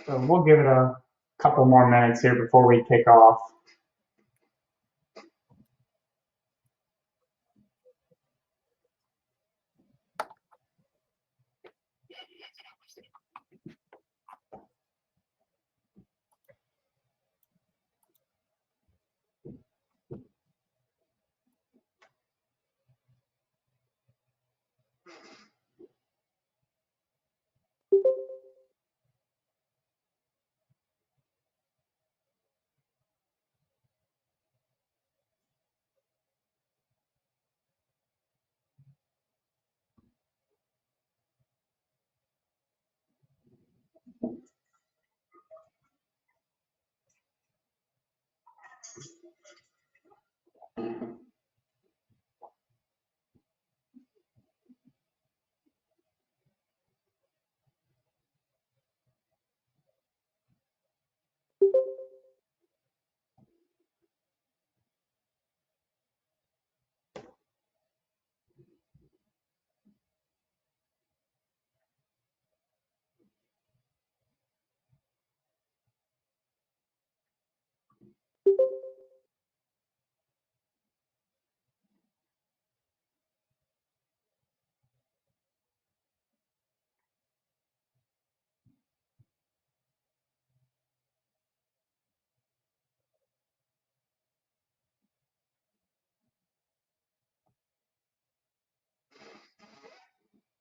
So we'll give it a couple more minutes here before we kick off.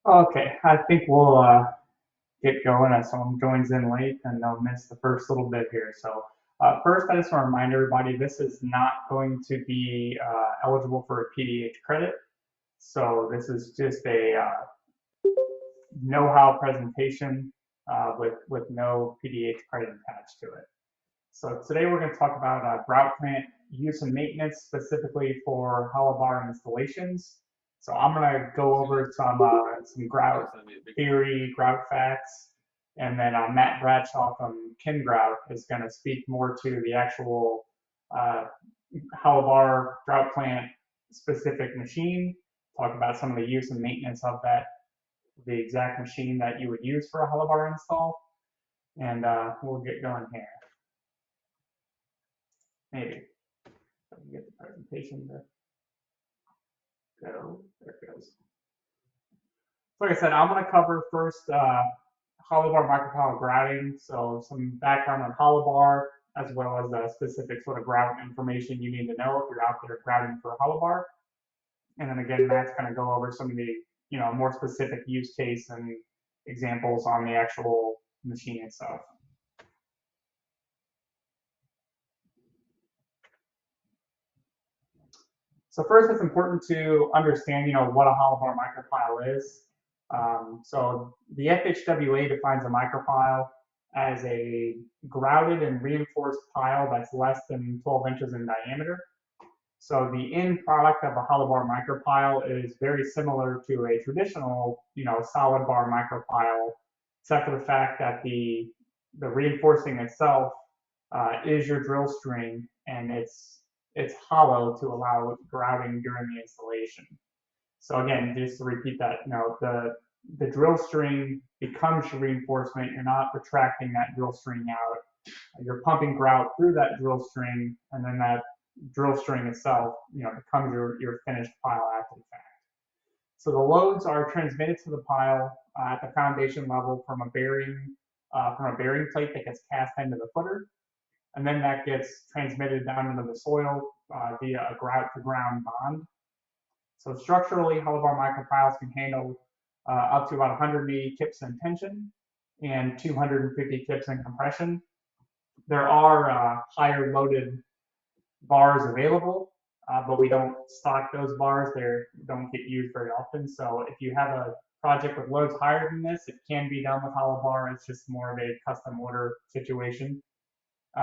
Okay, I think we'll get going as someone joins in late and they'll miss the first little bit here. So first, I just want to remind everybody this is not going to be eligible for a PDH credit. So this is just a know-how presentation with no PDH credit attached to it. So today we're going to talk about grout plant use and maintenance specifically for hollow bar installations. So I'm going to go over some grout theory, grout facts, and then Matt Bradshaw from Grout is going to speak more to the actual hollow bar grout plant specific machine, talk about some of the use and maintenance of that, the exact machine that you would use for a hollow bar install, and we'll get going here. Maybe. So we can get the presentation to go. There it goes. So like I said, I'm going to cover first hollow bar micropile grouting, so some background on hollow bar, as well as the specific sort of grout information you need to know if you're out there grouting for a hollow bar. And then again, Matt's going to go over some of the more specific use case and examples on the actual machine itself. So first, it's important to understand, what a hollow bar micropile is. So the FHWA defines a micropile as a grouted and reinforced pile that's less than 12 inches in diameter. So the end product of a hollow bar micropile is very similar to a traditional, solid bar micropile, except for the fact that the reinforcing itself is your drill string, and it's hollow to allow grouting during the installation. So again, just to repeat that, the drill string becomes your reinforcement. You're not retracting that drill string out. You're pumping grout through that drill string, and then that drill string itself, becomes your finished pile after the fact. So the loads are transmitted to the pile at the foundation level from a bearing plate that gets cast into the footer, and then that gets transmitted down into the soil via a grout to ground bond. So structurally, hollow bar micropiles can handle up to about 180 kips in tension and 250 kips in compression. There are higher loaded bars available, but we don't stock those bars. They don't get used very often. So if you have a project with loads higher than this, it can be done with hollow bar. It's just more of a custom order situation.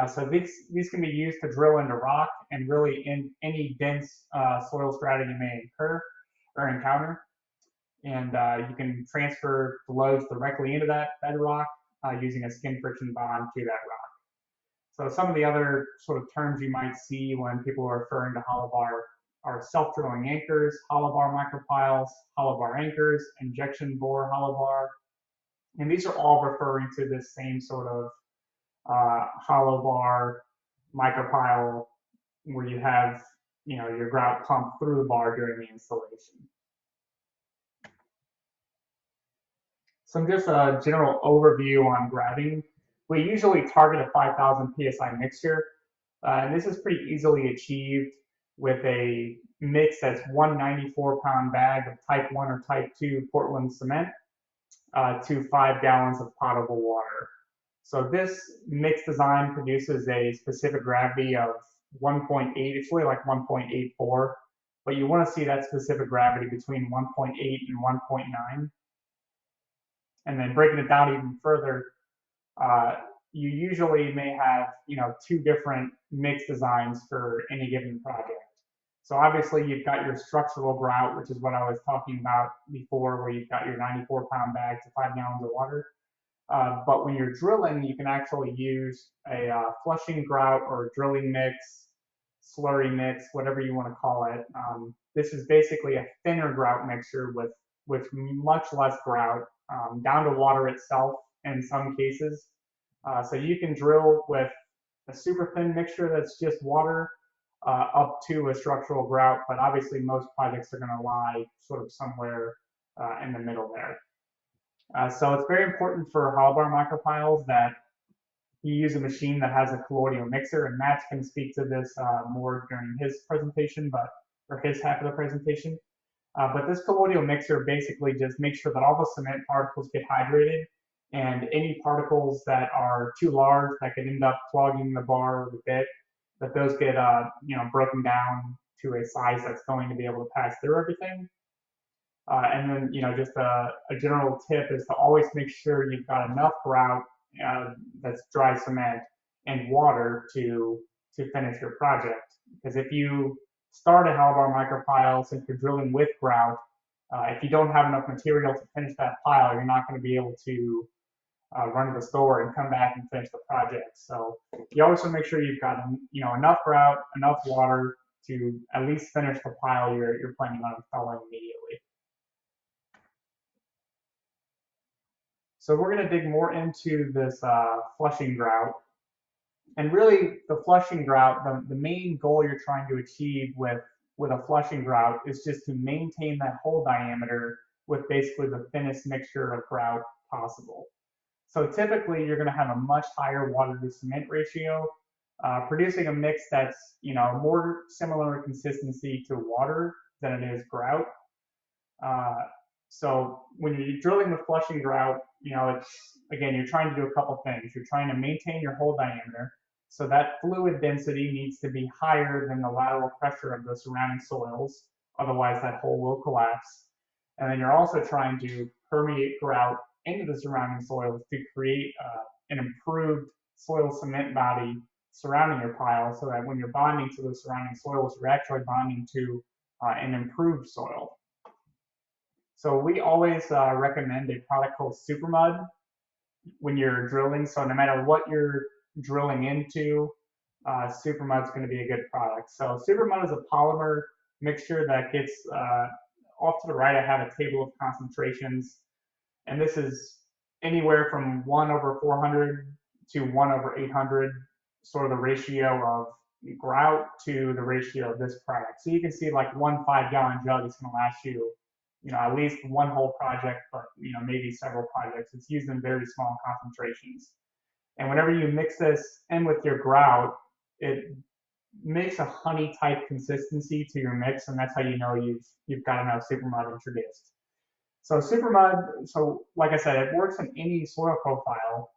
So these can be used to drill into rock and really in any dense soil strata you may incur or encounter. And you can transfer the loads directly into that bedrock using a skin friction bond to that rock. So some of the other sort of terms you might see when people are referring to hollow bar are self-drilling anchors, hollow bar micropiles, hollow bar anchors, injection bore hollow bar. And these are all referring to this same sort of hollow bar micropile where you have, your grout pumped through the bar during the installation. Some just a general overview on grouting. We usually target a 5,000 psi mixture, and this is pretty easily achieved with a mix that's 194-pound bag of type 1 or type 2 Portland cement to 5 gallons of potable water. So this mix design produces a specific gravity of 1.8, it's really like 1.84, but you want to see that specific gravity between 1.8 and 1.9. And then breaking it down even further, uh, you usually may have, two different mix designs for any given project. So obviously you've got your structural grout, which is what I was talking about before, where you've got your 94-pound bags of 5 gallons of water. But when you're drilling, you can actually use a flushing grout or drilling mix, slurry mix, whatever you want to call it. This is basically a thinner grout mixture with much less grout, down to water itself in some cases. So you can drill with a super thin mixture that's just water up to a structural grout, but obviously most projects are going to lie sort of somewhere in the middle there. So it's very important for hollow bar micropiles that you use a machine that has a colloidal mixer, and Matt's going to speak to this more during his presentation, or his half of the presentation. But this colloidal mixer basically just makes sure that all the cement particles get hydrated, and any particles that are too large that could end up clogging the bar or the bit, that those get broken down to a size that's going to be able to pass through everything. And then, just a general tip is to always make sure you've got enough grout that's dry cement and water to finish your project. Because if you start a hollow bar micropile, since you're drilling with grout, if you don't have enough material to finish that pile, you're not going to be able to run to the store and come back and finish the project. So you always want to make sure you've got enough grout, enough water to at least finish the pile you're planning on installing immediately. So we're going to dig more into this flushing grout. And really, the flushing grout, the main goal you're trying to achieve with a flushing grout is just to maintain that hole diameter with basically the thinnest mixture of grout possible. So typically, you're going to have a much higher water to cement ratio, producing a mix that's more similar in consistency to water than it is grout. So when you're drilling with flushing grout, you're trying to do a couple things. You're trying to maintain your hole diameter, so that fluid density needs to be higher than the lateral pressure of the surrounding soils, otherwise that hole will collapse. And then you're also trying to permeate grout into the surrounding soils to create an improved soil cement body surrounding your pile, so that when you're bonding to the surrounding soils, you're actually bonding to an improved soil. So we always recommend a product called Super Mud when you're drilling. So no matter what you're drilling into, Super Mud is going to be a good product. So Super Mud is a polymer mixture that gets off to the right. I have a table of concentrations, and this is anywhere from 1/400 to 1/800, sort of the ratio of grout to the ratio of this product. So you can see like 1 5-gallon jug is going to last you at least one whole project, but maybe several projects. It's used in very small concentrations. And whenever you mix this in with your grout, it makes a honey type consistency to your mix, and that's how you know you've got enough super mud introduced. So super mud, so like I said, it works in any soil profile.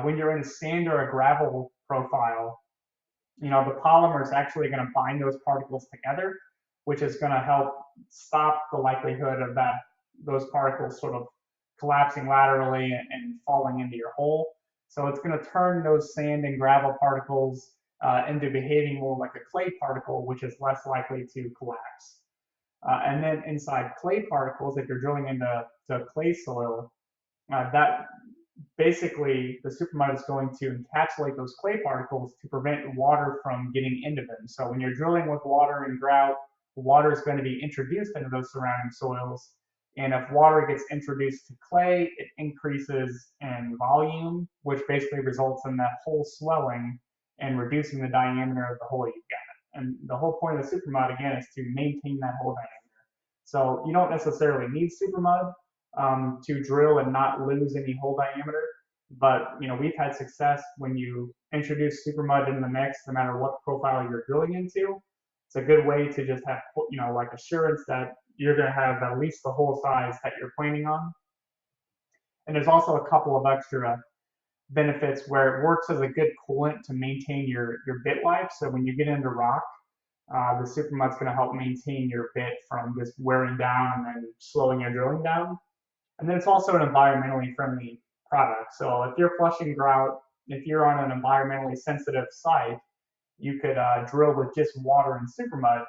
When you're in a sand or a gravel profile, the polymer is actually going to bind those particles together, which is going to help stop the likelihood of those particles sort of collapsing laterally and falling into your hole. So it's going to turn those sand and gravel particles into behaving more like a clay particle, which is less likely to collapse. And then inside clay particles, if you're drilling into clay soil, that basically the super mud is going to encapsulate those clay particles to prevent water from getting into them. So when you're drilling with water and grout, water is going to be introduced into those surrounding soils. And if water gets introduced to clay, it increases in volume, which basically results in that hole swelling and reducing the diameter of the hole you've got. And the whole point of the super mud, again, is to maintain that hole diameter. So you don't necessarily need super mud to drill and not lose any hole diameter. But we've had success when you introduce super mud in the mix, no matter what profile you're drilling into. It's a good way to just have like assurance that you're going to have at least the hole size that you're planning on. And there's also a couple of extra benefits where it works as a good coolant to maintain your bit life. So when you get into rock, the super mud's going to help maintain your bit from just wearing down and then slowing your drilling down. And then it's also an environmentally friendly product. So if you're flushing grout, if you're on an environmentally sensitive site, you could drill with just water and super mud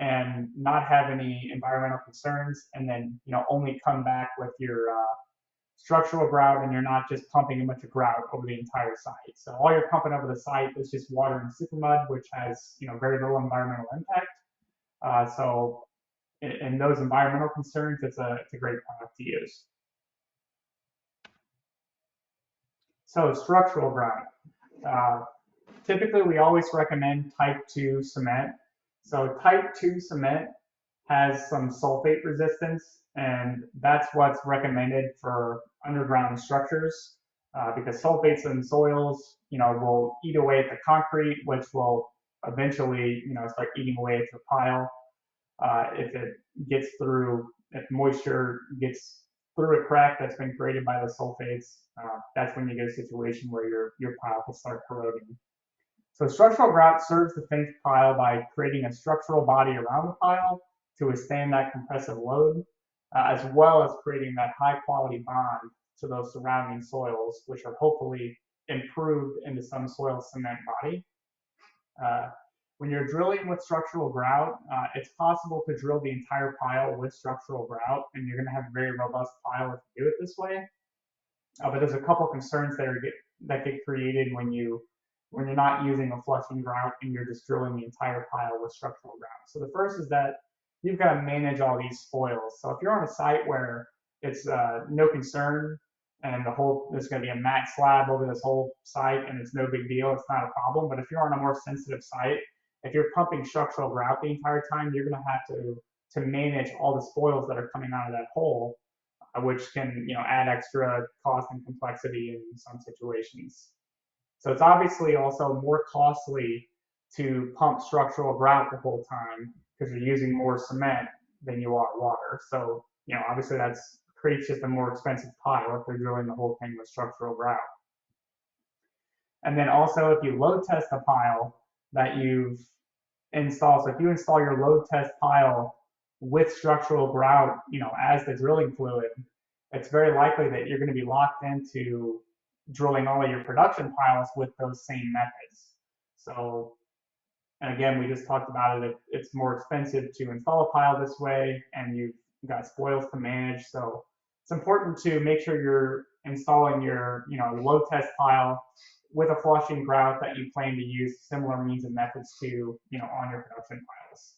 and not have any environmental concerns, and then only come back with your structural grout, and you're not just pumping a bunch of grout over the entire site. So all you're pumping over the site is just water and super mud, which has very little environmental impact. So in those environmental concerns, it's a great product to use. So structural grout. Typically, we always recommend type 2 cement. So type 2 cement has some sulfate resistance, and that's what's recommended for underground structures because sulfates in soils, will eat away at the concrete, which will eventually, start eating away at your pile. If moisture gets through a crack that's been created by the sulfates, that's when you get a situation where your pile will start corroding. So structural grout serves the finished pile by creating a structural body around the pile to withstand that compressive load, as well as creating that high quality bond to those surrounding soils, which are hopefully improved into some soil cement body. When you're drilling with structural grout, it's possible to drill the entire pile with structural grout, and you're going to have a very robust pile if you do it this way. But there's a couple concerns that get created when you're not using a flushing grout and you're just drilling the entire pile with structural grout. So the first is that you've got to manage all these spoils. So if you're on a site where it's no concern and there's going to be a mat slab over this whole site and it's no big deal, it's not a problem. But if you're on a more sensitive site, if you're pumping structural grout the entire time, you're going to have to manage all the spoils that are coming out of that hole, which can add extra cost and complexity in some situations. So it's obviously also more costly to pump structural grout the whole time because you're using more cement than you are water. So obviously that creates just a more expensive pile if they're drilling the whole thing with structural grout. And then also if you load test a pile that you've installed, so if you install your load test pile with structural grout, as the drilling fluid, it's very likely that you're going to be locked into drilling all of your production piles with those same methods. So, and again, we just talked about it. It's more expensive to install a pile this way, and you've got spoils to manage. So it's important to make sure you're installing your load test pile with a flushing grout that you plan to use similar means and methods to on your production piles.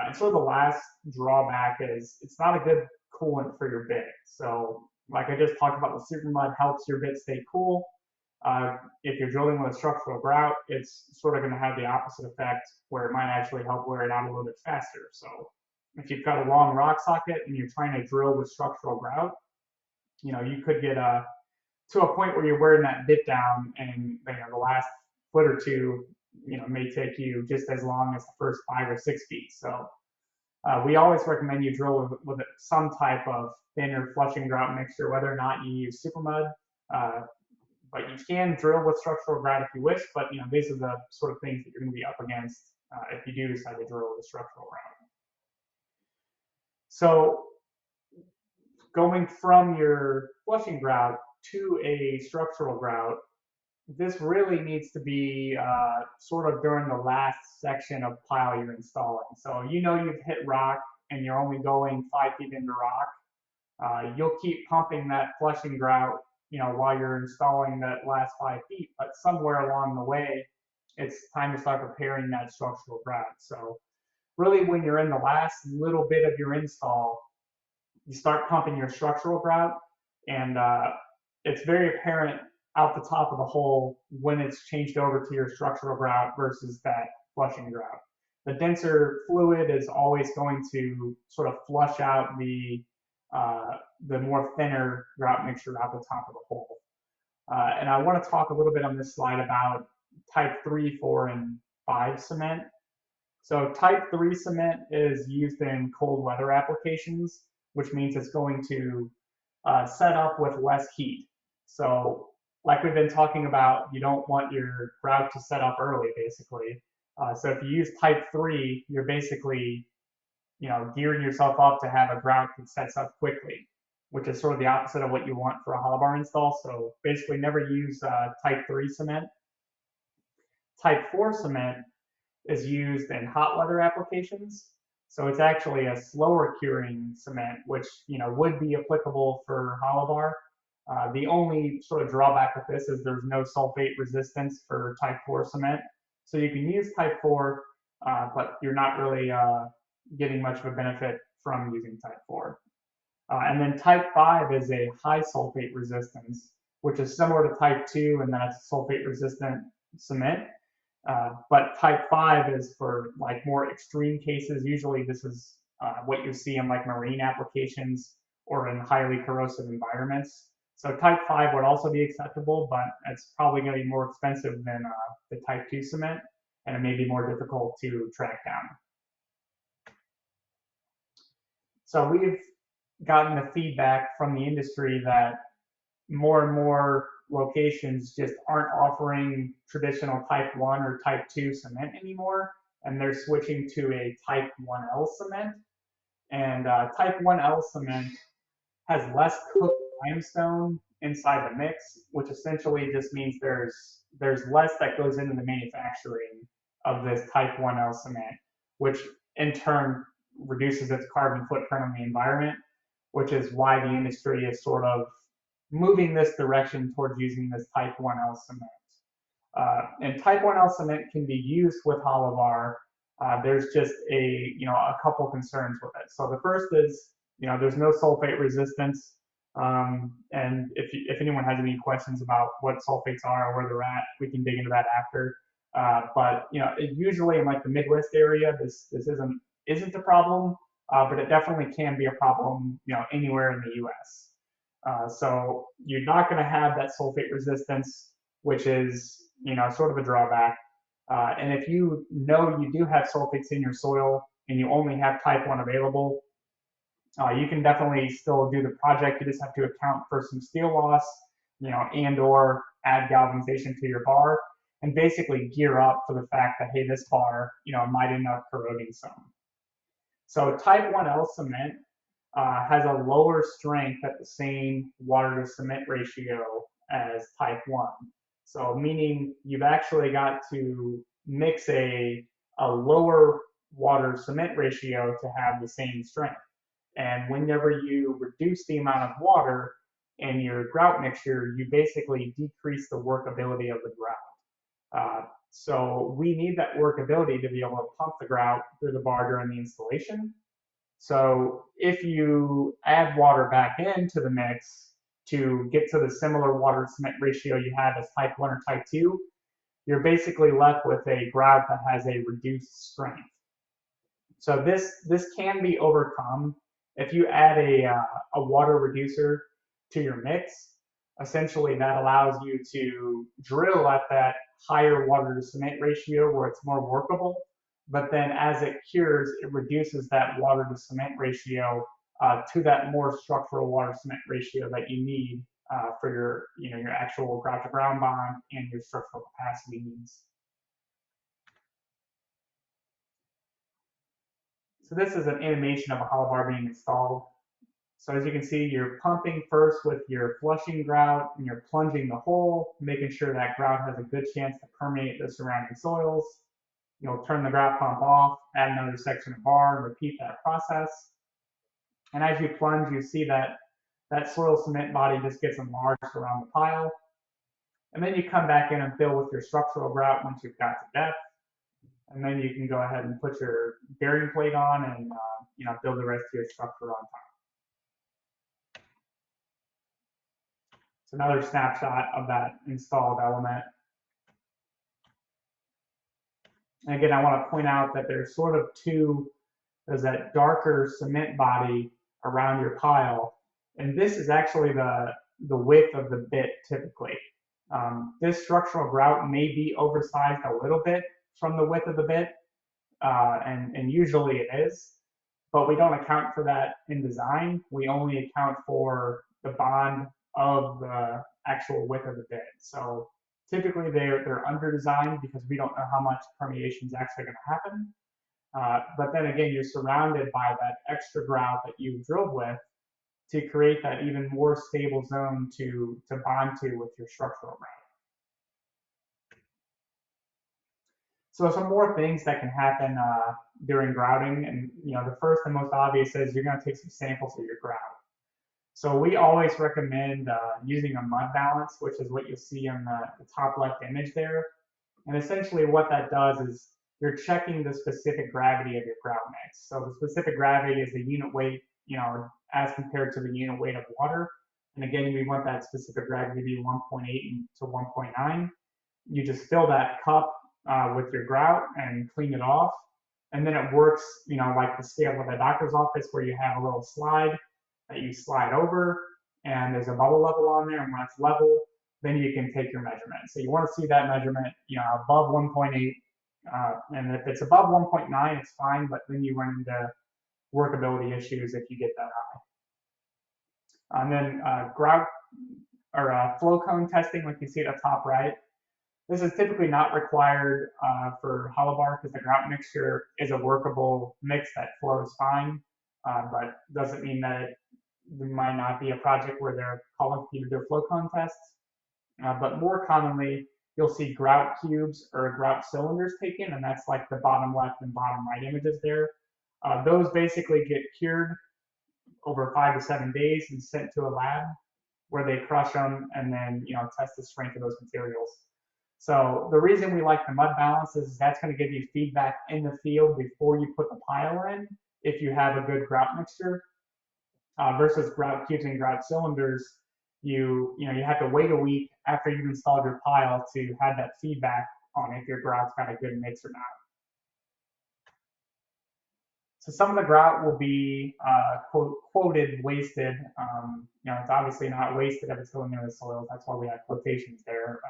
And so the last drawback is it's not a good coolant for your bit. So like I just talked about, the super mud helps your bit stay cool. If you're drilling with a structural grout, it's sort of going to have the opposite effect where it might actually help wear it out a little bit faster. So if you've got a long rock socket and you're trying to drill with structural grout, you could get to a point where you're wearing that bit down, and the last foot or two, may take you just as long as the first 5 or 6 feet. So we always recommend you drill with some type of thinner flushing grout mixture, whether or not you use super mud. But you can drill with structural grout if you wish, but these are the sort of things that you're going to be up against if you do decide to drill with structural grout. So going from your flushing grout to a structural grout, this really needs to be sort of during the last section of pile you're installing. So you've hit rock and you're only going 5 feet into rock. You'll keep pumping that flushing grout while you're installing that last 5 feet, but somewhere along the way, it's time to start preparing that structural grout. So really when you're in the last little bit of your install, you start pumping your structural grout, and it's very apparent out the top of the hole when it's changed over to your structural grout versus that flushing grout. The denser fluid is always going to sort of flush out the more thinner grout mixture out the top of the hole. And I want to talk a little bit on this slide about type 3, 4, and 5 cement. So type 3 cement is used in cold weather applications, which means it's going to set up with less heat. So like we've been talking about, you don't want your grout to set up early, basically. So if you use type 3, you're basically gearing yourself up to have a grout that sets up quickly, which is sort of the opposite of what you want for a hollow bar install. So basically never use type 3 cement. Type 4 cement is used in hot weather applications. So it's actually a slower curing cement, which would be applicable for hollow bar. The only sort of drawback with this is there's no sulfate resistance for type 4 cement. So you can use type 4, but you're not really getting much of a benefit from using type 4. And then type 5 is a high sulfate resistance, which is similar to type 2, and that's sulfate resistant cement. But type 5 is for like more extreme cases. Usually this is what you see in like marine applications or in highly corrosive environments. So type 5 would also be acceptable, but it's probably going to be more expensive than the type 2 cement, and it may be more difficult to track down. So we've gotten the feedback from the industry that more and more locations just aren't offering traditional type 1 or type 2 cement anymore, and they're switching to a type 1L cement. And type 1L cement has less cooked limestone inside the mix, which essentially just means there's less that goes into the manufacturing of this type 1L cement, which in turn reduces its carbon footprint on the environment, which is why the industry is sort of moving this direction towards using this type 1L cement. And type 1L cement can be used with hollow bar. There's just a couple concerns with it. So the first is there's no sulfate resistance. And if anyone has any questions about what sulfates are or where they're at, we can dig into that after. But usually in like the Midwest area, this isn't a problem, but it definitely can be a problem anywhere in the U.S. So you're not going to have that sulfate resistance, which is sort of a drawback. And if you do have sulfates in your soil and you only have type 1 available, you can definitely still do the project. You just have to account for some steel loss, and or add galvanization to your bar, and basically gear up for the fact that, hey, this bar, might end up corroding some. So type 1L cement has a lower strength at the same water to cement ratio as type 1. So meaning you've actually got to mix a lower water cement ratio to have the same strength. And whenever you reduce the amount of water in your grout mixture, you basically decrease the workability of the grout. So we need that workability to be able to pump the grout through the bar during the installation. So if you add water back into the mix to get to the similar water cement ratio you have as type 1 or type 2, you're basically left with a grout that has a reduced strength. So this can be overcome if you add a water reducer to your mix. Essentially, that allows you to drill at that higher water to cement ratio where it's more workable. But then as it cures, it reduces that water to cement ratio to that more structural water cement ratio that you need for your actual grout to ground bond and your structural capacity needs. So this is an animation of a hollow bar being installed. So as you can see, you're pumping first with your flushing grout, and you're plunging the hole, making sure that grout has a good chance to permeate the surrounding soils. You'll turn the grout pump off, add another section of bar, and repeat that process. And as you plunge, you see that soil cement body just gets enlarged around the pile. And then you come back in and fill with your structural grout once you've got to depth. And then you can go ahead and put your bearing plate on and build the rest of your structure on top. It's another snapshot of that installed element. And again, I want to point out that there's sort of there's that darker cement body around your pile. And this is actually the width of the bit typically. This structural grout may be oversized a little bit from the width of the bit, and usually it is, but we don't account for that in design. We only account for the bond of the actual width of the bit. So typically they're under designed because we don't know how much permeation is actually going to happen. But then again, you're surrounded by that extra grout that you drilled with to create that even more stable zone to bond to with your structural grout. So some more things that can happen during grouting, and the first and most obvious is you're going to take some samples of your grout. So we always recommend using a mud balance, which is what you'll see on the top left image there. And essentially what that does is you're checking the specific gravity of your grout mix. So the specific gravity is the unit weight, as compared to the unit weight of water. And again, we want that specific gravity to be 1.8 to 1.9. You just fill that cup with your grout and clean it off. And then it works, like the scale of a doctor's office where you have a little slide that you slide over and there's a bubble level on there. And when it's level, then you can take your measurement. So you want to see that measurement, above 1.8. And if it's above 1.9, it's fine, but then you run into workability issues if you get that high. And then grout or flow cone testing, like you see at the top right. This is typically not required for hollow bar because the grout mixture is a workable mix that flows fine, but doesn't mean that there might not be a project where they're calling you to do flow cone tests. But more commonly, you'll see grout cubes or grout cylinders taken, and that's like the bottom left and bottom right images there. Those basically get cured over 5 to 7 days and sent to a lab where they crush them and then test the strength of those materials. So the reason we like the mud balance is that's going to give you feedback in the field before you put the pile in if you have a good grout mixture, versus grout cubes and grout cylinders. You have to wait a week after you've installed your pile to have that feedback on if your grout's got a good mix or not. So some of the grout will be quoted wasted. It's obviously not wasted if it's going into the soils. That's why we have quotations there.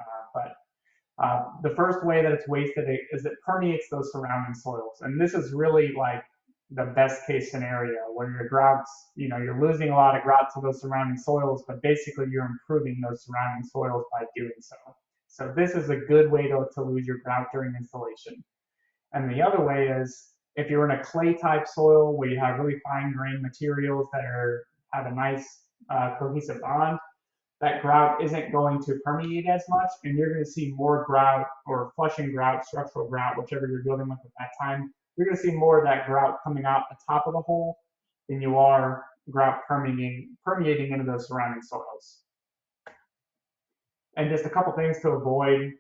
The first way that it's wasted is it permeates those surrounding soils. And this is really like the best case scenario where your grouts, you're losing a lot of grout to those surrounding soils, but basically you're improving those surrounding soils by doing so. So this is a good way to lose your grout during installation. And the other way is if you're in a clay type soil where you have really fine grained materials that have a nice cohesive bond, that grout isn't going to permeate as much, and you're going to see more grout or flushing grout, structural grout, whichever you're dealing with at that time. You're going to see more of that grout coming out the top of the hole than you are grout permeating into those surrounding soils. And just a couple things to avoid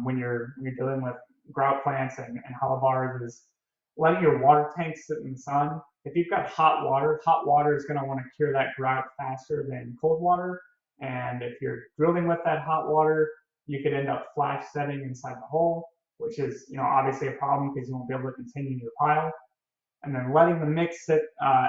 when you're dealing with grout plants and hollow bars is letting your water tank sit in the sun. If you've got hot water is going to want to cure that grout faster than cold water. And if you're drilling with that hot water, you could end up flash setting inside the hole, which is obviously a problem because you won't be able to continue your pile. And then letting the mix sit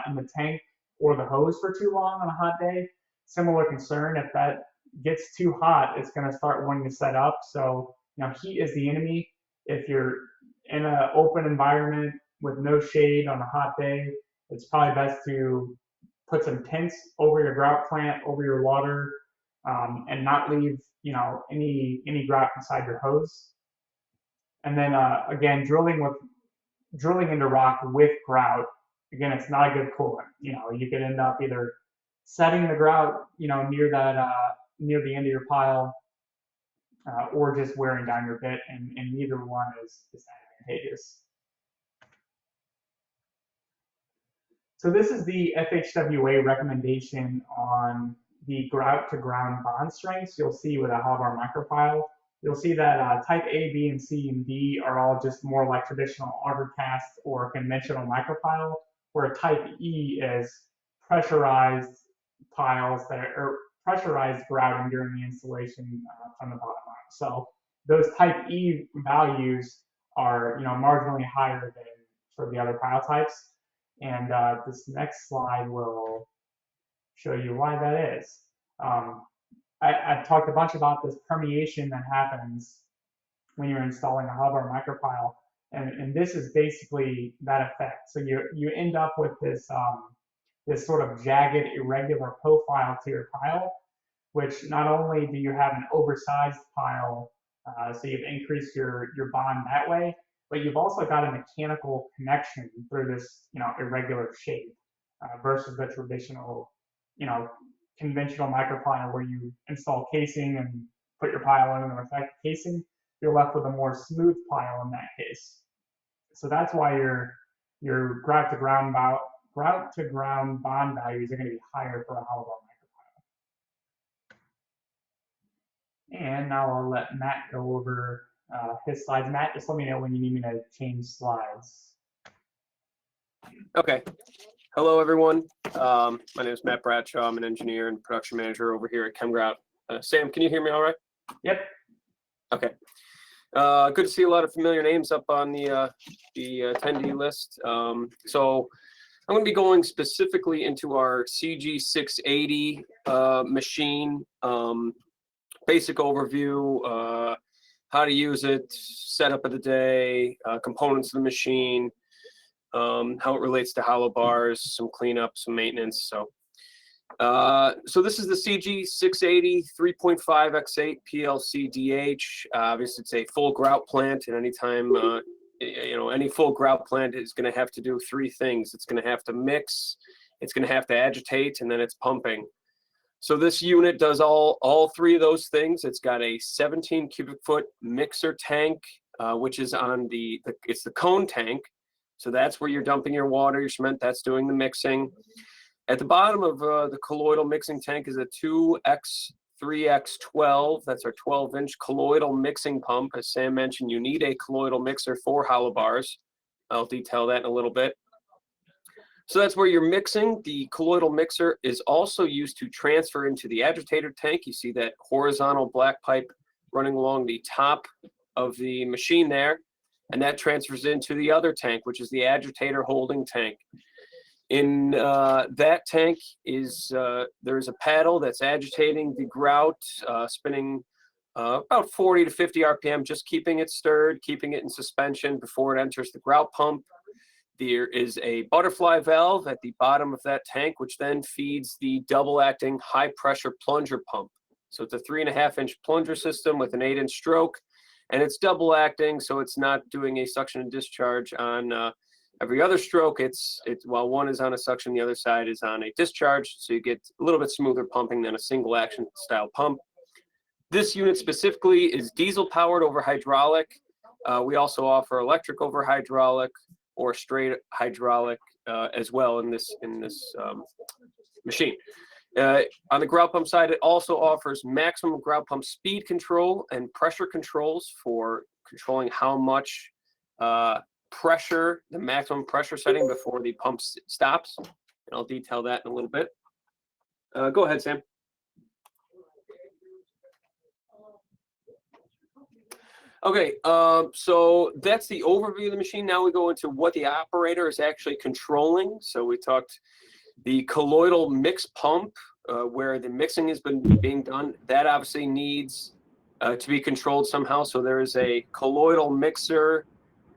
in the tank or the hose for too long on a hot day, similar concern. If that gets too hot, it's going to start wanting to set up. So heat is the enemy. If you're in an open environment with no shade on a hot day, it's probably best to put some tents over your grout plant, over your water, and not leave any grout inside your hose. And then again, drilling into rock with grout, again, it's not a good coolant. You could end up either setting the grout near the end of your pile, or just wearing down your bit, and neither one is advantageous. So this is the FHWA recommendation on the grout to ground bond strengths you'll see with a hollow bar micropile. You'll see that type A, B, and C, and D are all just more like traditional auger cast or conventional micropile, where type E is pressurized piles or pressurized grouting during the installation from the bottom up. So those type E values are, marginally higher than for the other pile types. And this next slide will show you why that is. I've talked a bunch about this permeation that happens when you're installing a halobar micropile, and this is basically that effect. So you end up with this this sort of jagged, irregular profile to your pile, which not only do you have an oversized pile, so you've increased your bond that way, but you've also got a mechanical connection through this irregular shape versus the traditional conventional micropile where you install casing and put your pile in and reflect casing. You're left with a more smooth pile in that case. So that's why your grout to ground bond values are going to be higher for a halobar micropile. And now I'll let Matt go over his slides. Matt, just let me know when you need me to change slides. Okay. Hello, everyone. My name is Matt Bradshaw. I'm an engineer and production manager over here at Grout. Sam, can you hear me all right? Yep. Okay. Good to see a lot of familiar names up on the attendee list. So I'm going to be going specifically into our CG680 machine. Basic overview, how to use it, setup of the day, components of the machine, how it relates to hollow bars, some cleanup, some maintenance. So this is the CG680 3.5x8 PLC-DH. Obviously, it's a full grout plant, and anytime any full grout plant is going to have to do three things. It's going to have to mix, it's going to have to agitate, and then it's pumping. So this unit does all three of those things. It's got a 17 cubic foot mixer tank, which is on it's the cone tank. So that's where you're dumping your water, your cement, that's doing the mixing. At the bottom of the colloidal mixing tank is a 2x3x12. That's our 12-inch colloidal mixing pump. As Sam mentioned, you need a colloidal mixer for hollow bars. I'll detail that in a little bit. So that's where you're mixing. The colloidal mixer is also used to transfer into the agitator tank. You see that horizontal black pipe running along the top of the machine there, and that transfers into the other tank, which is the agitator holding tank. In that tank is there's a paddle that's agitating the grout, spinning about 40 to 50 RPM, just keeping it stirred, keeping it in suspension before it enters the grout pump. There is a butterfly valve at the bottom of that tank, which then feeds the double-acting high-pressure plunger pump. So it's a 3.5-inch plunger system with an 8-inch stroke, and it's double-acting, so it's not doing a suction and discharge on every other stroke. It's while one is on a suction, the other side is on a discharge, so you get a little bit smoother pumping than a single-action style pump. This unit specifically is diesel-powered over hydraulic. We also offer electric over hydraulic, or straight hydraulic as well in this machine. On the grout pump side, it also offers maximum grout pump speed control and pressure controls for controlling how much pressure, the maximum pressure setting before the pump stops. And I'll detail that in a little bit. Go ahead, Sam. Okay, so that's the overview of the machine. Now we go into what the operator is actually controlling. So we talked the colloidal mix pump, where the mixing has been being done. That obviously needs to be controlled somehow. So there is a colloidal mixer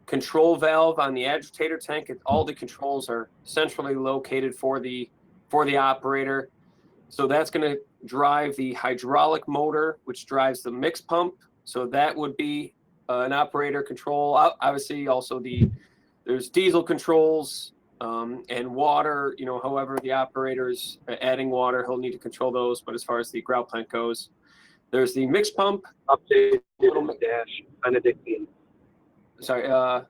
control valve on the agitator tank. All the controls are centrally located for the operator. So that's going to drive the hydraulic motor, which drives the mix pump. So that would be an operator control. Obviously, also there's diesel controls and water. However the operator's adding water, he'll need to control those. But as far as the grout plant goes, there's the mix pump. Update dash Benedictine. Sorry,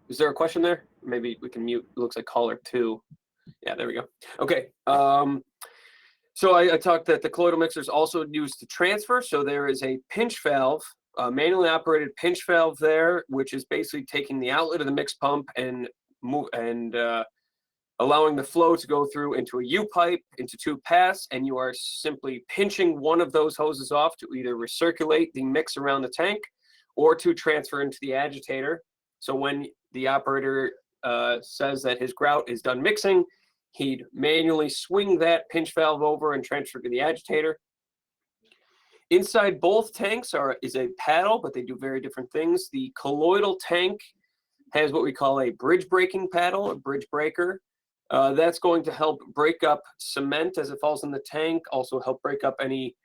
is there a question there? Maybe we can mute. It looks like caller 2. Yeah, there we go. Okay. So I talked that the colloidal mixer is also used to transfer. So there is a pinch valve, a manually operated pinch valve there, which is basically taking the outlet of the mix pump and allowing the flow to go through into a U-pipe, into 2 paths, and you are simply pinching one of those hoses off to either recirculate the mix around the tank or to transfer into the agitator. So when the operator says that his grout is done mixing, he'd manually swing that pinch valve over and transfer to the agitator. Inside both tanks is a paddle, but they do very different things. The colloidal tank has what we call a bridge breaking paddle, a bridge breaker. That's going to help break up cement as it falls in the tank, also help break up any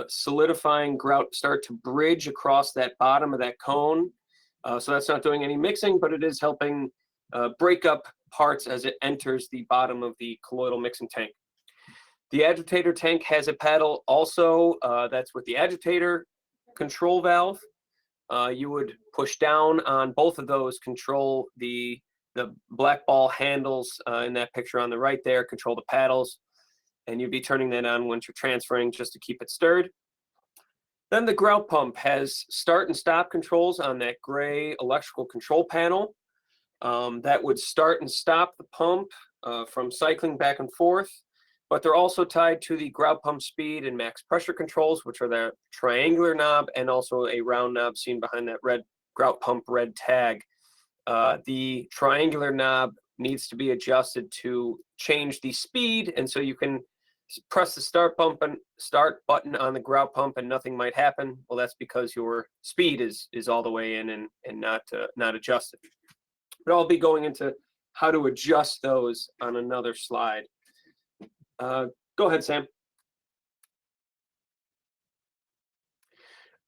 solidifying grout, start to bridge across that bottom of that cone. So that's not doing any mixing, but it is helping break up parts as it enters the bottom of the colloidal mixing tank. The agitator tank has a paddle also, that's with the agitator control valve. You would push down on both of those, control the black ball handles in that picture on the right there, control the paddles, and you'd be turning that on once you're transferring just to keep it stirred. Then the grout pump has start and stop controls on that gray electrical control panel. That would start and stop the pump from cycling back and forth, but they're also tied to the grout pump speed and max pressure controls, which are the triangular knob and also a round knob seen behind that red grout pump red tag. The triangular knob needs to be adjusted to change the speed, and so you can press the start button on the grout pump and nothing might happen. Well, that's because your speed is all the way in and not adjusted. But I'll be going into how to adjust those on another slide. Go ahead, Sam.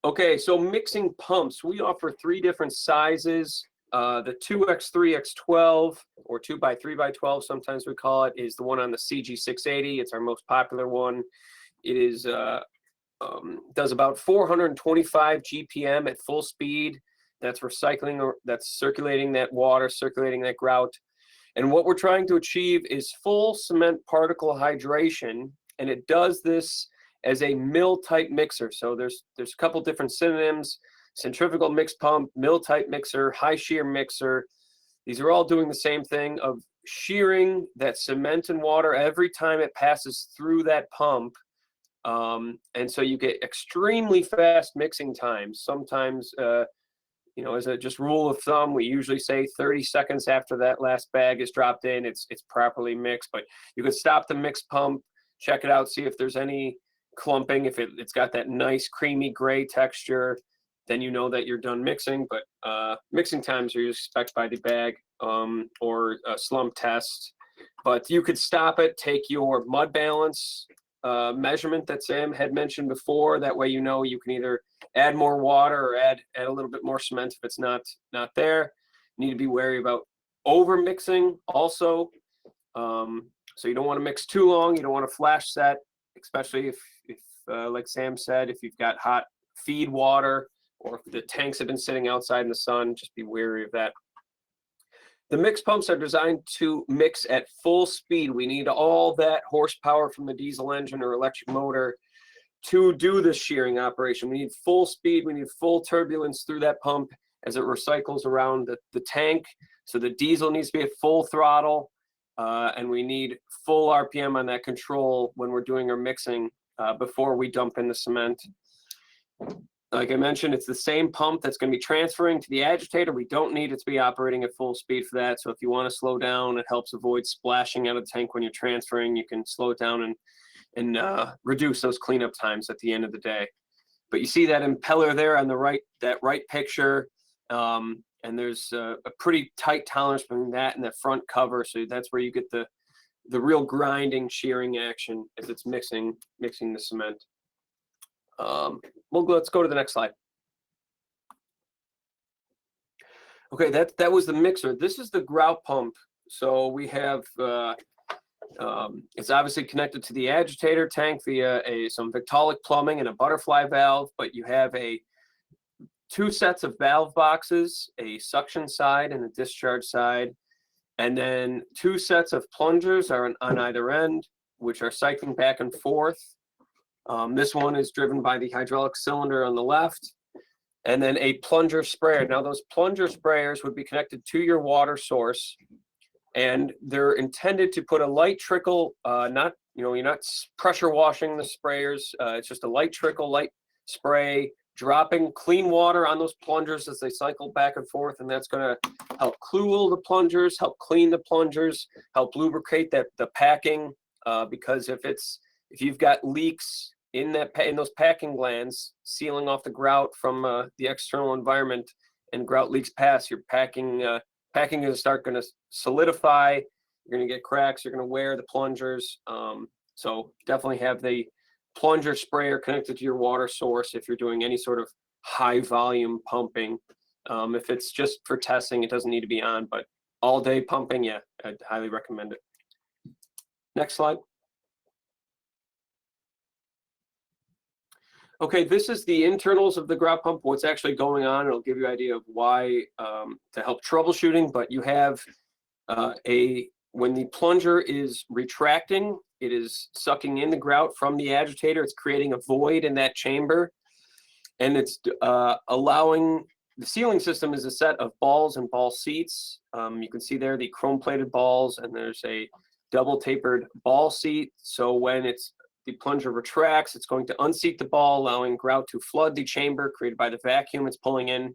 Okay, so mixing pumps. We offer 3 different sizes. The 2x3x12 or 2x3x12, sometimes we call it, is the one on the CG680. It's our most popular one. It is does about 425 GPM at full speed. That's recycling, or that's circulating that water, circulating that grout. And what we're trying to achieve is full cement particle hydration, and it does this as a mill-type mixer. So there's a couple different synonyms: centrifugal mix pump, mill-type mixer, high shear mixer. These are all doing the same thing of shearing that cement and water every time it passes through that pump. And so you get extremely fast mixing times. Sometimes, as a just rule of thumb, we usually say 30 seconds after that last bag is dropped in, it's properly mixed. But you could stop the mix pump, check it out, see if there's any clumping. If it's got that nice creamy gray texture, then you know that you're done mixing. But mixing times are usually spec'd by the bag or a slump test. But you could stop it, take your mud balance measurement that Sam had mentioned before. That way you know you can either add more water or add a little bit more cement if it's not there. You need to be wary about over mixing also. So you don't want to mix too long. You don't want to flash set, especially if like Sam said, if you've got hot feed water or if the tanks have been sitting outside in the sun. Just be wary of that. The mix pumps are designed to mix at full speed. We need all that horsepower from the diesel engine or electric motor to do the shearing operation. We need full speed. We need full turbulence through that pump as it recycles around the tank. So the diesel needs to be at full throttle, and we need full RPM on that control when we're doing our mixing before we dump in the cement. Like I mentioned, it's the same pump that's going to be transferring to the agitator. We don't need it to be operating at full speed for that. So if you want to slow down, it helps avoid splashing out of the tank when you're transferring. You can slow it down and reduce those cleanup times at the end of the day. But you see that impeller there on the right, that right picture. And there's a pretty tight tolerance between that and the front cover. So that's where you get the real shearing action as it's mixing the cement. Let's go to the next slide. Okay, that was the mixer. This is the grout pump. So we have it's obviously connected to the agitator tank via some Victaulic plumbing and a butterfly valve, but you have two sets of valve boxes, a suction side and a discharge side, and then 2 sets of plungers are on either end, which are cycling back and forth. This one is driven by the hydraulic cylinder on the left, and then a plunger sprayer. Now those plunger sprayers would be connected to your water source. and they're intended to put a light trickle, not, you're not pressure washing the sprayers. It's just a light trickle, light spray, dropping clean water on those plungers as they cycle back and forth, and that's going to help cool the plungers, help clean the plungers, help lubricate the packing, because if you've got leaks in those packing glands sealing off the grout from the external environment, and grout leaks pass, your packing is going to solidify. You're going to get cracks. You're going to wear the plungers. So definitely have the plunger sprayer connected to your water source if you're doing any sort of high volume pumping. If it's just for testing, it doesn't need to be on, but all day pumping, yeah, I'd highly recommend it. Next slide. Okay, this is the internals of the grout pump, what's actually going on. It'll give you an idea of why, to help troubleshooting, but you have when the plunger is retracting, it is sucking in the grout from the agitator. It's creating a void in that chamber, and it's allowing, the sealing system is a set of balls and ball seats. You can see there the chrome-plated balls, and there's a double-tapered ball seat. So when the plunger retracts, it's going to unseat the ball, allowing grout to flood the chamber created by the vacuum it's pulling in.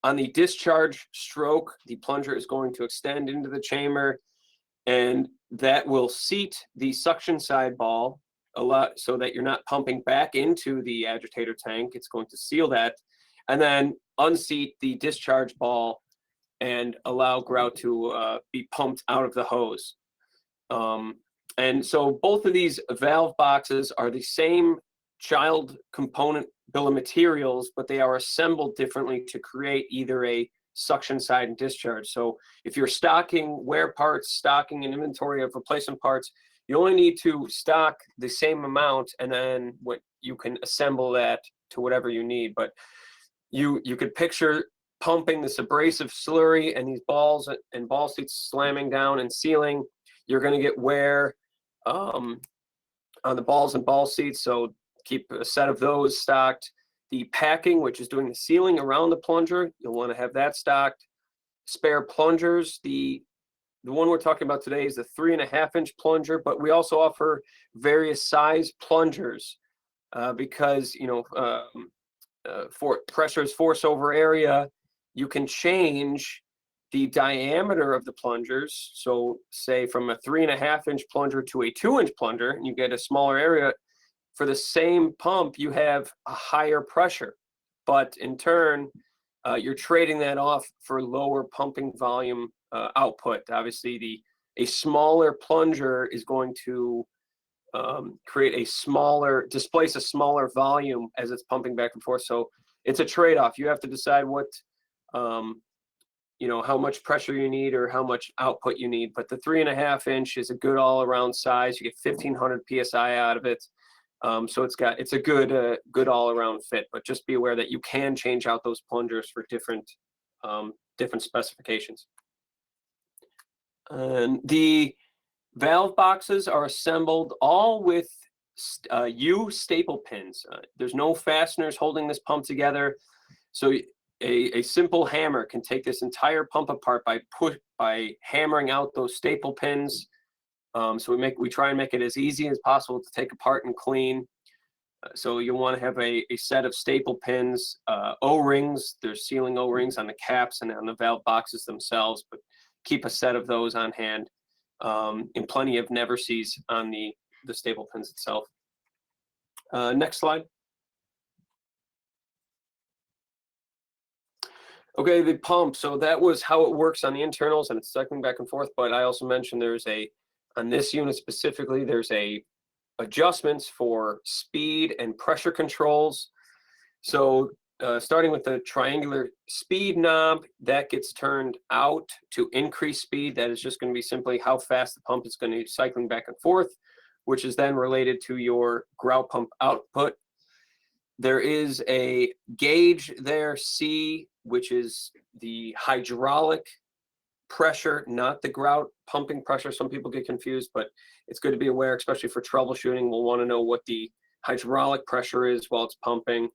On the discharge stroke, the plunger is going to extend into the chamber, and that will seat the suction side ball a lot so that you're not pumping back into the agitator tank. It's going to seal that, and then unseat the discharge ball and allow grout to be pumped out of the hose. And so both of these valve boxes are the same child component bill of materials, but they are assembled differently to create either a suction side and discharge. So if you're stocking wear parts, stocking an inventory of replacement parts, you only need to stock the same amount, and then what you can assemble that to whatever you need. But you could picture pumping this abrasive slurry and these balls and ball seats slamming down and sealing. You're going to get wear on the balls and ball seats, so keep a set of those stocked. The packing, which is doing the sealing around the plunger, you'll want to have that stocked. Spare plungers, the one we're talking about today is the 3.5-inch plunger, but we also offer various size plungers because, for pressures, force over area, you can change the diameter of the plungers. So say from a 3.5-inch plunger to a 2-inch plunger, and you get a smaller area. For the same pump, you have a higher pressure, but in turn, you're trading that off for lower pumping volume output. Obviously, a smaller plunger is going to displace a smaller volume as it's pumping back and forth. So it's a trade-off. You have to decide what, how much pressure you need or how much output you need. But the 3.5-inch is a good all-around size. You get 1,500 PSI out of it. So it's a good all-around fit, but just be aware that you can change out those plungers for different specifications. And the valve boxes are assembled all with U staple pins. There's no fasteners holding this pump together, so a simple hammer can take this entire pump apart by hammering out those staple pins. So we try and make it as easy as possible to take apart and clean. So you'll want to have a set of staple pins, O-rings. There's sealing O-rings on the caps and on the valve boxes themselves, but keep a set of those on hand, and plenty of never sees on the staple pins itself. Next slide. Okay, the pump. So that was how it works on the internals, and it's cycling back and forth. But I also mentioned on this unit specifically, there's adjustments for speed and pressure controls. So starting with the triangular speed knob, that gets turned out to increase speed. That is just going to be simply how fast the pump is going to be cycling back and forth, which is then related to your grout pump output. There is a gauge there, C, which is the hydraulic pressure, not the grout pumping pressure. Some people get confused, but it's good to be aware, especially for troubleshooting. We'll want to know what the hydraulic pressure is while it's pumping.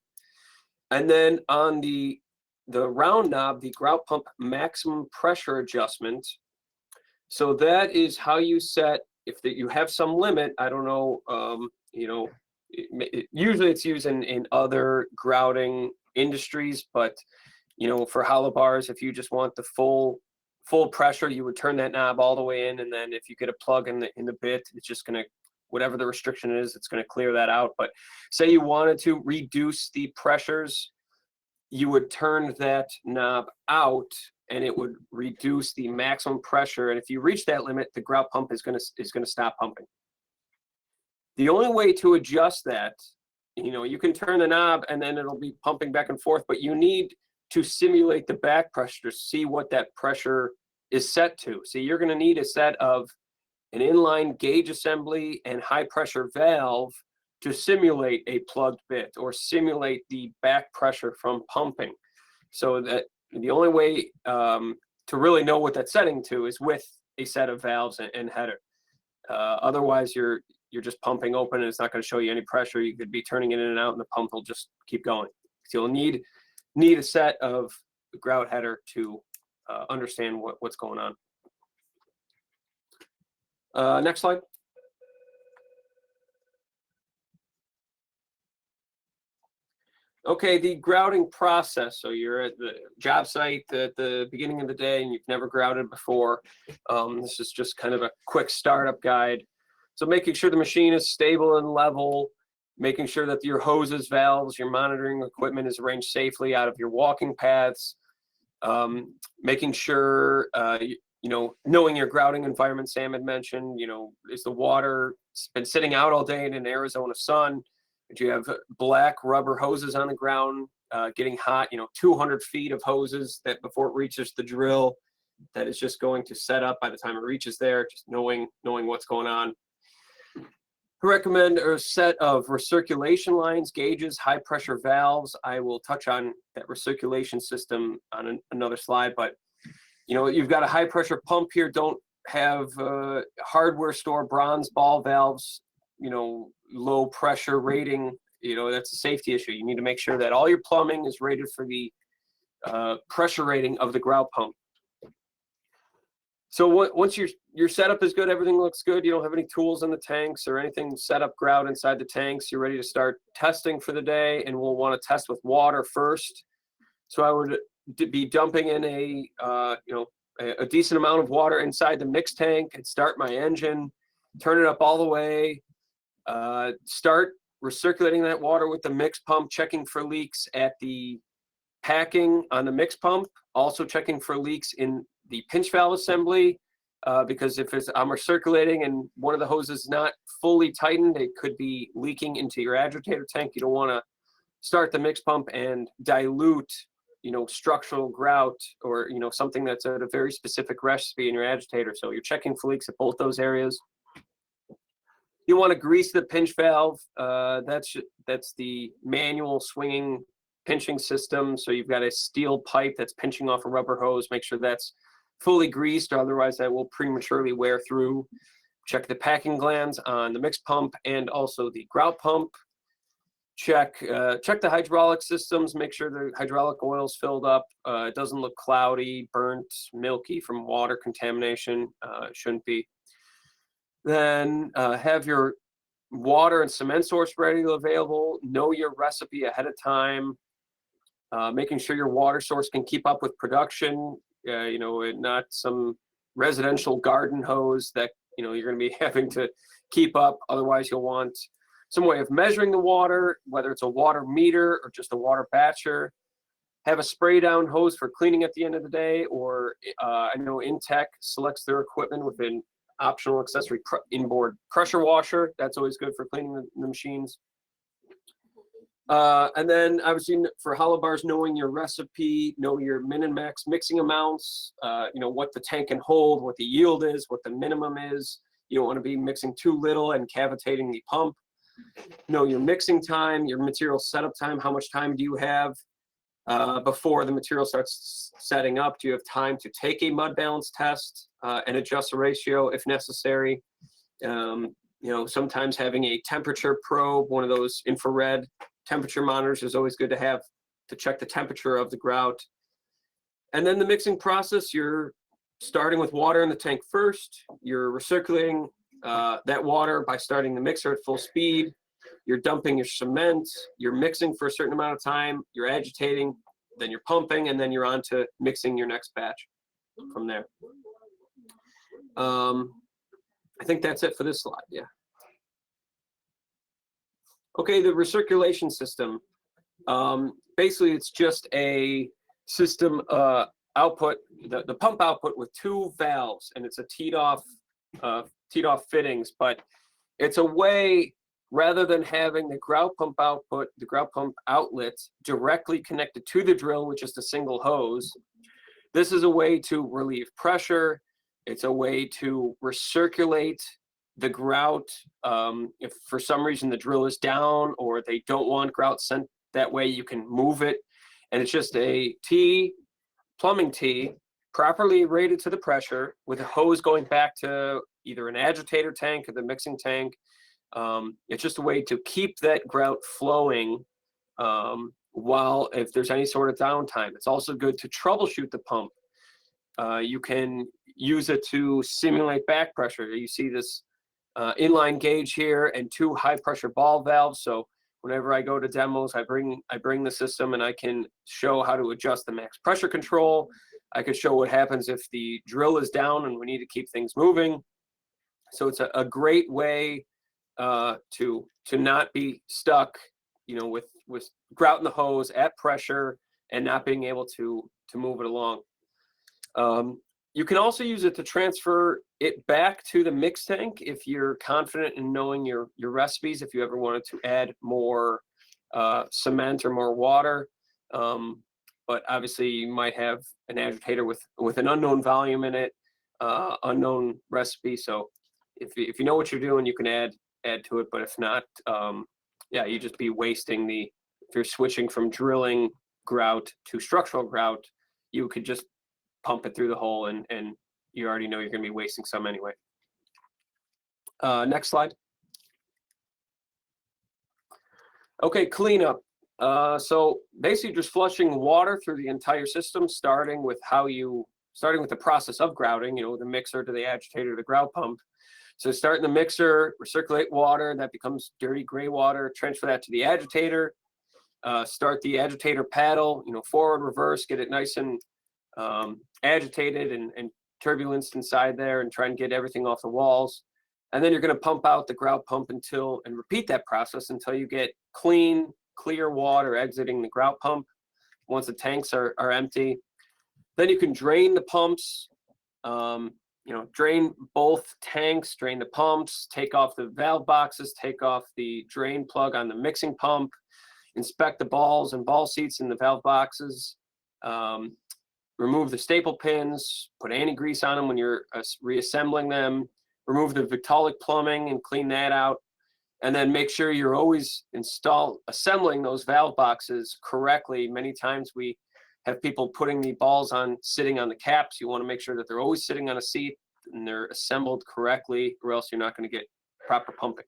And then on the round knob, the grout pump maximum pressure adjustment, So that is how you set, if you have some limit, I don't know, usually it's used in other grouting industries, but for hollow bars, if you just want the full pressure, you would turn that knob all the way in, and then if you get a plug in the bit, it's just gonna, whatever the restriction is, it's gonna clear that out. But say you wanted to reduce the pressures, you would turn that knob out and it would reduce the maximum pressure. And if you reach that limit, the grout pump is gonna stop pumping. The only way to adjust that, you can turn the knob and then it'll be pumping back and forth, but you need to simulate the back pressure to see what that pressure is set to. So you're gonna need a set of an inline gauge assembly and high pressure valve to simulate a plugged bit or simulate the back pressure from pumping. So that the only way to really know what that's setting to is with a set of valves and header. Otherwise, you're just pumping open and it's not going to show you any pressure. You could be turning it in and out and the pump will just keep going. So you'll need a set of grout header to understand what's going on. Next slide. Okay, the grouting process. So you're at the job site at the beginning of the day and you've never grouted before. This is just kind of a quick startup guide. So making sure the machine is stable and level, making sure that your hoses, valves, your monitoring equipment is arranged safely out of your walking paths, making sure, knowing your grouting environment, Sam had mentioned, is the water been sitting out all day in an Arizona sun? Do you have black rubber hoses on the ground getting hot, 200 feet of hoses that before it reaches the drill, that is just going to set up by the time it reaches there, just knowing what's going on. I recommend a set of recirculation lines, gauges, high pressure valves. I will touch on that recirculation system on another slide, but you've got a high pressure pump here. Don't have hardware store bronze ball valves, low pressure rating, that's a safety issue. You need to make sure that all your plumbing is rated for the pressure rating of the grout pump. So once your setup is good, everything looks good, you don't have any tools in the tanks or anything set up grout inside the tanks, you're ready to start testing for the day, and we'll want to test with water first. So I would be dumping in a decent amount of water inside the mix tank and start my engine, turn it up all the way, start recirculating that water with the mix pump, checking for leaks at the packing on the mix pump, also checking for leaks in the pinch valve assembly, because if I'm recirculating and one of the hoses is not fully tightened, it could be leaking into your agitator tank. You don't want to start the mix pump and dilute, structural grout or, something that's at a very specific recipe in your agitator. So you're checking for leaks at both those areas. You want to grease the pinch valve. That's the manual swinging pinching system. So you've got a steel pipe that's pinching off a rubber hose. Make sure that's fully greased, otherwise that will prematurely wear through. Check the packing glands on the mix pump and also the grout pump. Check the hydraulic systems. Make sure the hydraulic oil is filled up. It doesn't look cloudy, burnt, milky from water contamination. It shouldn't be. Then have your water and cement source readily available. Know your recipe ahead of time. Making sure your water source can keep up with production. Not some residential garden hose that you're going to be having to keep up. Otherwise, you'll want some way of measuring the water, whether it's a water meter or just a water batcher. Have a spray down hose for cleaning at the end of the day, or I know Intech selects their equipment with an optional accessory inboard pressure washer. That's always good for cleaning the machines. And then obviously for hollow bars, knowing your recipe, know your min and max mixing amounts, what the tank can hold, what the yield is, what the minimum is. You don't want to be mixing too little and cavitating the pump. Know your mixing time, your material setup time. How much time do you have before the material starts setting up? Do you have time to take a mud balance test and adjust the ratio if necessary? Sometimes having a temperature probe, one of those infrared temperature monitors, is always good to have to check the temperature of the grout. And then the mixing process, you're starting with water in the tank first. You're recirculating that water by starting the mixer at full speed. You're dumping your cement. You're mixing for a certain amount of time. You're agitating, then you're pumping, and then you're on to mixing your next batch from there. I think that's it for this slide, yeah. Okay, the recirculation system. Basically, it's just a system output, the pump output with 2 valves, and it's a teed off fittings, but it's a way, rather than having the grout pump output, the grout pump outlet directly connected to the drill with just a single hose, this is a way to relieve pressure. It's a way to recirculate the grout. If for some reason the drill is down or they don't want grout sent that way, you can move it. And it's just a tee, plumbing tee, properly rated to the pressure with a hose going back to either an agitator tank or the mixing tank. It's just a way to keep that grout flowing while if there's any sort of downtime. It's also good to troubleshoot the pump. You can use it to simulate back pressure. You see this inline gauge here and 2 high pressure ball valves. So whenever I go to demos, I bring the system and I can show how to adjust the max pressure control. I could show what happens if the drill is down and we need to keep things moving. So it's a great way to not be stuck, you know, with grout in the hose at pressure and not being able to move it along. You can also use it to transfer it back to the mix tank if you're confident in knowing your recipes, if you ever wanted to add more cement or more water. But obviously you might have an agitator with an unknown volume in it, unknown recipe. So if you know what you're doing, you can add to it. But if not, yeah, you just be wasting if you're switching from drilling grout to structural grout, you could just pump it through the hole and you already know you're going to be wasting some anyway. Next slide. Okay, cleanup. So basically just flushing water through the entire system, starting with the process of grouting, you know, the mixer to the agitator to the grout pump. So start in the mixer, recirculate water, that becomes dirty gray water, transfer that to the agitator, start the agitator paddle, you know, forward, reverse, get it nice and agitated and turbulence inside there and try and get everything off the walls. And then you're going to pump out the grout pump and repeat that process until you get clean, clear water exiting the grout pump once the tanks are empty. Then you can drain the pumps, you know, drain both tanks, drain the pumps, take off the valve boxes, take off the drain plug on the mixing pump, inspect the balls and ball seats in the valve boxes, remove the staple pins, put anti-grease on them when you're reassembling them, remove the Victaulic plumbing and clean that out, and then make sure you're always assembling those valve boxes correctly. Many times we have people putting the balls sitting on the caps. You want to make sure that they're always sitting on a seat and they're assembled correctly, or else you're not going to get proper pumping.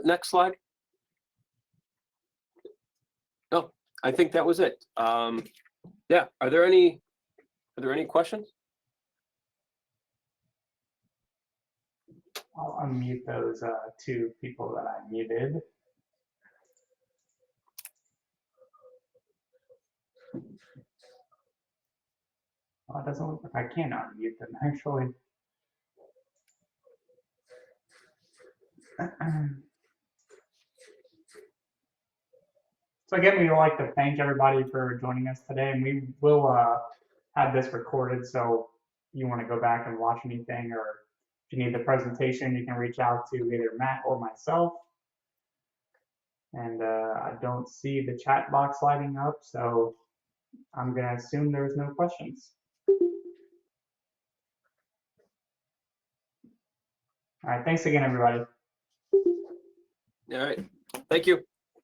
Next slide. No, I think that was it. Yeah, are there any questions? I'll unmute those 2 people that I muted. Oh, it doesn't look like I can unmute them, actually. So again, we'd like to thank everybody for joining us today, and we will have this recorded, so if you want to go back and watch anything, or if you need the presentation, you can reach out to either Matt or myself. And I don't see the chat box lighting up, so I'm going to assume there's no questions. All right, thanks again, everybody. All right, thank you.